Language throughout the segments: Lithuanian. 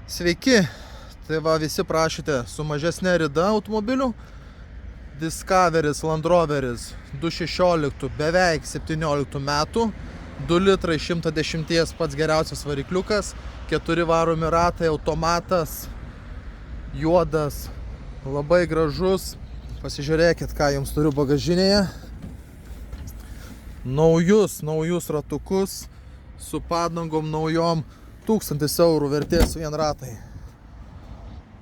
Sveiki, tai va visi prašėte su mažesnė rida automobilių. Discoveris Land Roveris 2016, beveik 17 metų, 2 litrai 110 pats geriausias varikliukas, 4 varomi ratai, automatas, juodas, labai gražus. Pasižiūrėkit, ką jums turiu bagažinėje. Naujus ratukus su padangom naujom, 1000 eurų vertės vien ratai.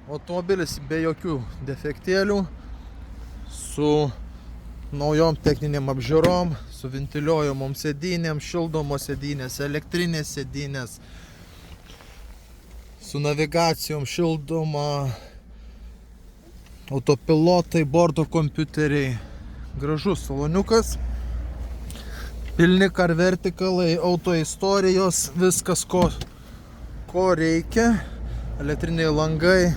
Automobilis be jokių defektėlių, su naujom techninėm apžiūrom, su ventiliuojamom sėdynėm, šildomos sėdynės, elektrinės sėdynės, su navigacijom, šildoma, autopilotai, bordo kompiuteriai. Gražus saloniukas. Pilni car vertikalai, auto istorijos, viskas ko reikia. Elektriniai langai,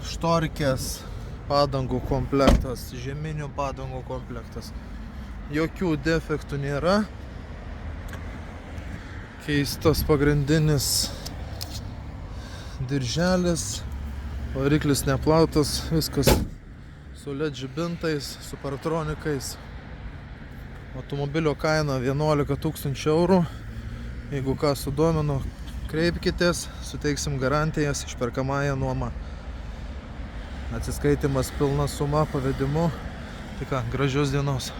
štorkės, padangų komplektas, žieminių padangų komplektas. Jokių defektų nėra. Keistas pagrindinis dirželis, variklis neplautas, viskas su LED žibintais, su paratronikais. Automobilio kaina 11 000 eurų. Jeigu ką sudomino, kreipkitės, suteiksim garantijas, išperkamąją nuomą. Atsiskaitimas pilna suma pavedimu. Tai ką, gražios dienos.